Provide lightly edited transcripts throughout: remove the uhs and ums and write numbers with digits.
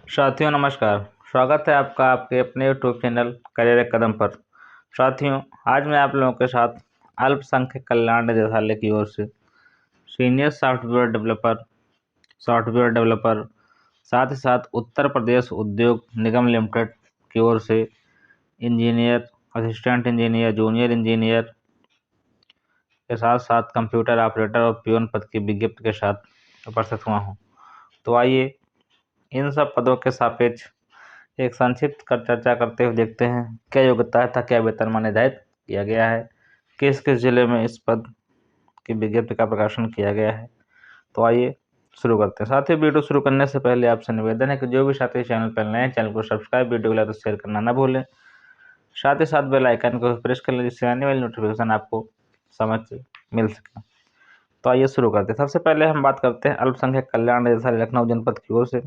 साथियों नमस्कार। स्वागत है आपका आपके अपने यूट्यूब चैनल करियर एक कदम पर। साथियों, आज मैं आप लोगों के साथ अल्पसंख्यक कल्याण निदेशालय की ओर से सीनियर सॉफ्टवेयर डेवलपर साथ ही साथ उत्तर प्रदेश उद्योग निगम लिमिटेड की ओर से engineer, assistant engineer, junior engineer के साथ साथ कंप्यूटर ऑपरेटर और पियून पद की विज्ञप्ति के साथ उपस्थित हुआ हूँ। तो आइए इन सब पदों के सापेक्ष एक संक्षिप्त कर चर्चा करते हुए देखते हैं क्या योग्यता है था, क्या वेतनमान निर्धारित किया गया है, किस किस जिले में इस पद की विज्ञप्ति का प्रकाशन किया गया है। तो आइए शुरू करते हैं। साथियों, वीडियो शुरू करने से पहले आपसे निवेदन है कि जो भी साथी चैनल पर नए हैं चैनल को सब्सक्राइब, वीडियो को लाइक और शेयर करना ना भूलें। साथ ही साथ बेल आइकन को प्रेस कर लें जिससे आने वाली नोटिफिकेशन आपको समझ मिल सके। तो आइए शुरू करते हैं। सबसे पहले हम बात करते हैं अल्पसंख्यक कल्याण निदेशालय लखनऊ जनपद की ओर से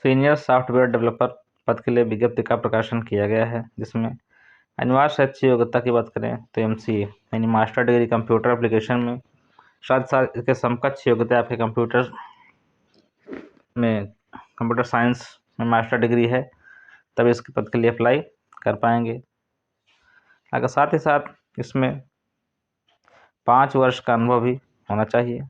सीनियर सॉफ्टवेयर डेवलपर पद के लिए विज्ञप्ति का प्रकाशन किया गया है, जिसमें अनिवार्य शैक्षिक योग्यता की बात करें तो MCA यानी मास्टर डिग्री कंप्यूटर एप्लीकेशन में, साथ साथ इसके समकक्ष योग्यता आपके कंप्यूटर साइंस में मास्टर डिग्री है, तब इसके पद के लिए अप्लाई कर पाएंगे। अगर साथ ही साथ इसमें 5 वर्ष का अनुभव भी होना चाहिए।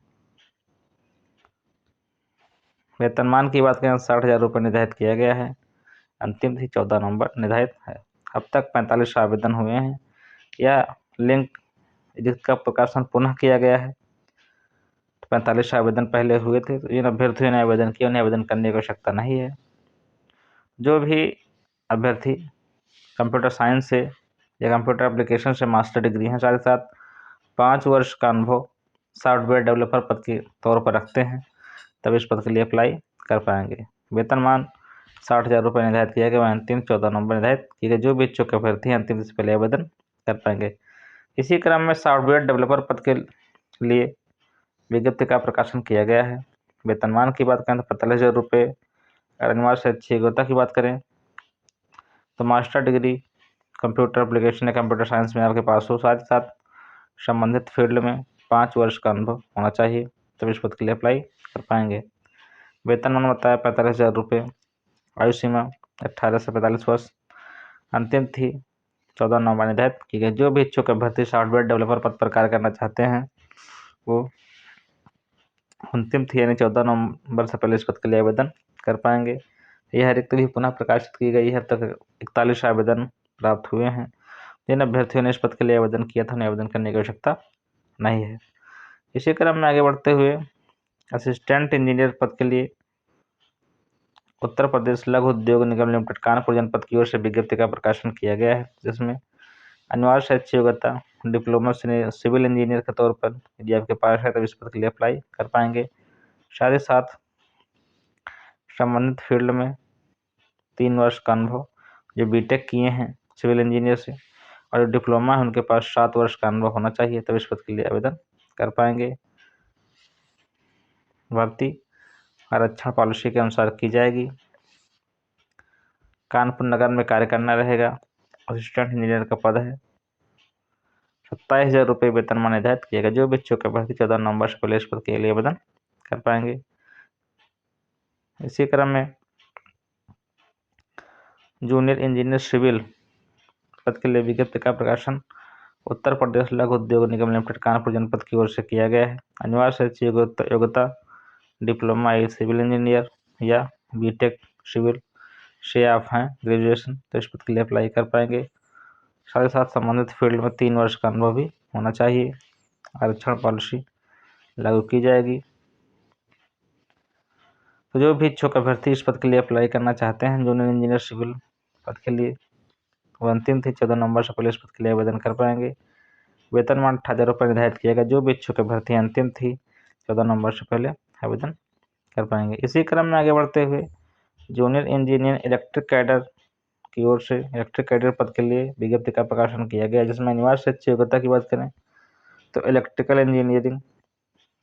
वेतनमान की बात करें 60,000 रुपये निर्धारित किया गया है। अंतिम तिथि 14 नवंबर निर्धारित है। अब तक 45 आवेदन हुए हैं। यह लिंक जिसका प्रकाशन पुनः किया गया है, 45 आवेदन पहले हुए थे, तो जिन अभ्यर्थियों ने आवेदन किया उन्हें आवेदन करने की आवश्यकता नहीं है। जो भी अभ्यर्थी कंप्यूटर साइंस से या कंप्यूटर एप्लीकेशन से मास्टर डिग्री हैं, साथ ही साथ 5 वर्ष का अनुभव सॉफ्टवेयर डेवलपर पद के तौर पर रखते हैं, तब इस पद के लिए अप्लाई कर पाएंगे। वेतनमान 60,000 रुपये निर्धारित किया गया। अंतिम 14 नवंबर निर्धारित किए गए। जो भी इच्छुक अभ्यर्थी हैं अंतिम से पहले आवेदन कर पाएंगे। इसी क्रम में सॉफ्टवेयर डेवलपर पद के लिए विज्ञप्ति का प्रकाशन किया गया है। वेतनमान की बात करें तो 45,000 रुपये। अगर अनिवार्य शैक्षिक योग्यता की बात करें तो मास्टर डिग्री कंप्यूटर एप्लीकेशन या कंप्यूटर साइंस में आपके पास हो, साथ ही साथ संबंधित फील्ड में 5 वर्ष का अनुभव होना चाहिए, तब इस पद के लिए अप्लाई कर पाएंगे। वेतनमान बताया 45,000 रुपये। आयु सीमा 18 से 45 वर्ष। अंतिम थी 14 नवंबर निर्धारित की गई। जो भी इच्छुक अभ्यर्थी सॉफ्टवेयर डेवलपर पद पर कार्य करना चाहते हैं वो अंतिम थी यानी 14 नवंबर से पहले इस पद के लिए आवेदन कर पाएंगे। यह रिक्ति भी पुनः प्रकाशित की गई है। अब तक 41 आवेदन प्राप्त हुए हैं। जिन अभ्यर्थियों ने इस पद के लिए आवेदन किया था उन्हें आवेदन करने की आवश्यकता नहीं है। इसी क्रम में आगे बढ़ते हुए असिस्टेंट इंजीनियर पद के लिए उत्तर प्रदेश लघु उद्योग निगम लिमिटेड कानपुर जनपद की ओर से विज्ञप्ति का प्रकाशन किया गया है, जिसमें अनिवार्य शैक्षिक योग्यता डिप्लोमा सिविल इंजीनियर के तौर पर यदि आपके पास है तो इस पद के लिए अप्लाई कर पाएंगे। साथ ही साथ संबंधित फील्ड में 3 वर्ष का अनुभव, जो बीटेक किए हैं सिविल इंजीनियर से और जो डिप्लोमा है उनके पास 7 वर्ष का अनुभव होना चाहिए, तब इस पद के लिए आवेदन कर पाएंगे। भर्ती आरक्षण पॉलिसी के अनुसार की जाएगी। कानपुर नगर में कार्य करना रहेगा। असिस्टेंट इंजीनियर का पद है। 27,000 रुपये वेतनमान निर्धारित किया गया। जो भी इच्छुक अभ्यर्थी 14 नवंबर से पहले इस पद के लिए आवेदन कर पाएंगे। इसी क्रम में जूनियर इंजीनियर सिविल पद के लिए विज्ञप्ति का प्रकाशन उत्तर प्रदेश लघु उद्योग निगम लिमिटेड कानपुर जनपद की ओर से किया गया है। अनिवार्य शैक्षिक योग्यता डिप्लोमा सिविल इंजीनियर या बीटेक सिविल से आप हैं ग्रेजुएशन, तो इस पद के लिए अप्लाई कर पाएंगे। साथ ही साथ संबंधित फील्ड में 3 वर्ष का अनुभव भी होना चाहिए। आरक्षण पॉलिसी लागू की जाएगी। तो जो भी इच्छुक अभ्यर्थी इस पद के लिए अप्लाई करना चाहते हैं जूनियर इंजीनियर सिविल पद के लिए, वो अंतिम थी 14 नवंबर से पहले इस पद के लिए आवेदन कर पाएंगे। वेतनमान 18,000 रुपये निर्धारित किया गया। जो भी इच्छुक अभ्यर्थी अंतिम थी 14 नवंबर से पहले आवेदन कर पाएंगे। इसी क्रम में आगे बढ़ते हुए जूनियर इंजीनियर इलेक्ट्रिक कैडर की ओर से इलेक्ट्रिक कैडर पद के लिए विज्ञप्ति का प्रकाशन किया गया, जिसमें अनिवार्य शैक्षिक योग्यता की बात करें तो इलेक्ट्रिकल इंजीनियरिंग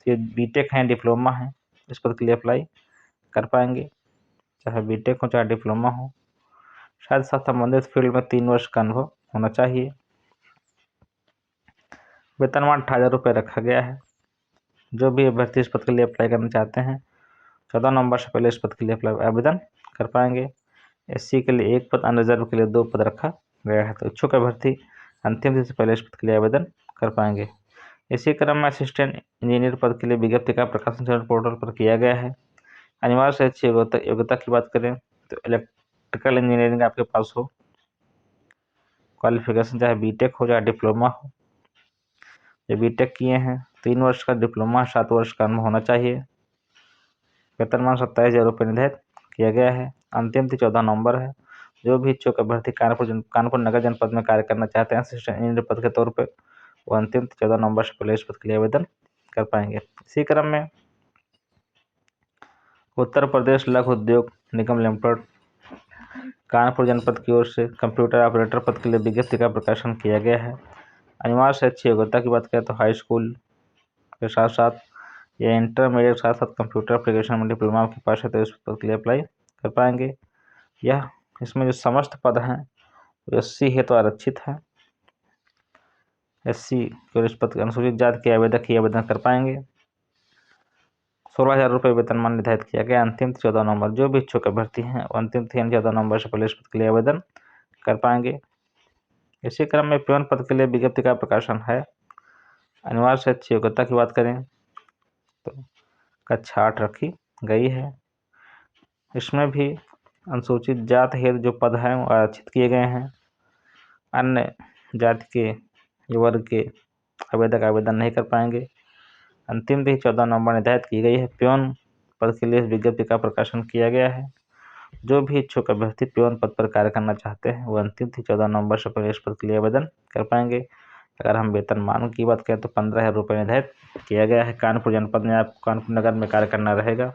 ये बीटेक है, डिप्लोमा है, इस पद के लिए अप्लाई कर पाएंगे, चाहे बीटेक हो चाहे डिप्लोमा हो। साथ ही साथ संबंधित फील्ड में 3 वर्ष का अनुभव होना चाहिए। वेतनमान 18,000 रुपये रखा गया है। जो भी अभ्यर्थी इस पद के लिए अप्लाई करना चाहते हैं 14 नवंबर से पहले इस पद के लिए अप्लाई आवेदन कर पाएंगे। SC के लिए 1 पद, अनरिजर्व के लिए 2 पद रखा गया है। तो इच्छुक अभ्यर्थी अंतिम तिथि से पहले इस पद के लिए आवेदन कर पाएंगे। इसी क्रम में असिस्टेंट इंजीनियर पद के लिए विज्ञप्ति का प्रकाशन चयन पोर्टल पर किया गया है। अनिवार्य शैक्षिक योग्यता की बात करें तो इलेक्ट्रिकल इंजीनियरिंग आपके पास हो, क्वालिफिकेशन चाहे बीटेक हो चाहे डिप्लोमा हो। जो बीटेक किए हैं 3 वर्ष का, डिप्लोमा 7 वर्ष का अनुभव होना चाहिए। वेतनमान 27,000 रुपये निर्धारित किया गया है। अंतिम तिथि 14 नवंबर है। जो भी इच्छुक अभ्यर्थी कानपुर नगर जनपद में कार्य करना चाहते हैं असिस्टेंट इंजीनियर पद के तौर पर, वो अंतिम 14 नवंबर से पहले इस पद के लिए आवेदन कर पाएंगे। इसी क्रम में उत्तर प्रदेश लघु उद्योग निगम लिमिटेड कानपुर जनपद की ओर से कंप्यूटर ऑपरेटर पद के लिए विज्ञप्ति का प्रकाशन किया गया है। अनिवार्य शैक्षिक योग्यता की बात करें तो हाई स्कूल के साथ साथ या इंटरमीडिएट के साथ साथ कंप्यूटर एप्लीकेशन में डिप्लोमा के पास है तो इस पद के लिए अप्लाई कर पाएंगे। यह इसमें जो समस्त पद हैं वो SC है तो आरक्षित है। SC और इस पद अनुसूचित जाति के आवेदक ही आवेदन कर पाएंगे। 16,000 रुपये वेतनमान निर्धारित किया गया। अंतिम 14 नवंबर। जो भी इच्छुक अभ्यर्थी हैं वो अंतिम 14 नवंबर से पहले इस पद के लिए आवेदन कर पाएंगे। इसी क्रम में प्योन पद के लिए विज्ञप्ति का प्रकाशन है। अनिवार्य शैक्षिक योग्यता की बात करें तो कक्षा 8 रखी गई है। इसमें भी अनुसूचित जाति हेतु जो पद हैं वो आरक्षित किए गए हैं। अन्य जाति के वर्ग के आवेदक आवेदन नहीं कर पाएंगे। अंतिम तिथि 14 नवंबर निर्धारित की गई है। प्योन पद के लिए विज्ञप्ति का प्रकाशन किया गया है। जो भी इच्छुक अभ्यर्थी प्योन पद पर कार्य करना चाहते हैं वो अंतिम तिथि 14 नवंबर से पहले इस पद के लिए आवेदन कर पाएंगे। अगर हम वेतनमान की बात करें तो 15,000 रुपये निर्धारित किया गया है। कानपुर जनपद में आपको कानपुर नगर में कार्य करना रहेगा।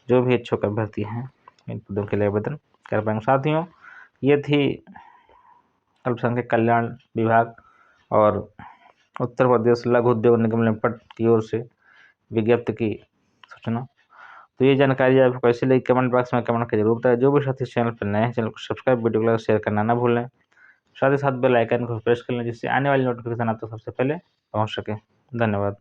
जो भी इच्छुक अभ्यर्थी हैं इन पदों के लिए आवेदन कर पाएंगे। साथियों, ये थी अल्पसंख्यक कल्याण विभाग और उत्तर प्रदेश लघु उद्योग निगम लिमिटेड की ओर से विज्ञप्ति की सूचना। तो ये जानकारी आपको कैसी लगी कमेंट बॉक्स में कमेंट कर जरूर बताएं। जो भी साथी चैनल पर नए हैं चैनल को सब्सक्राइब, वीडियो को शेयर करना ना भूलें। साथ ही साथ बेल आइकन को प्रेस कर लें जिससे आने वाली नोटिफिकेशन आप तक सबसे पहले पहुंच सके। धन्यवाद।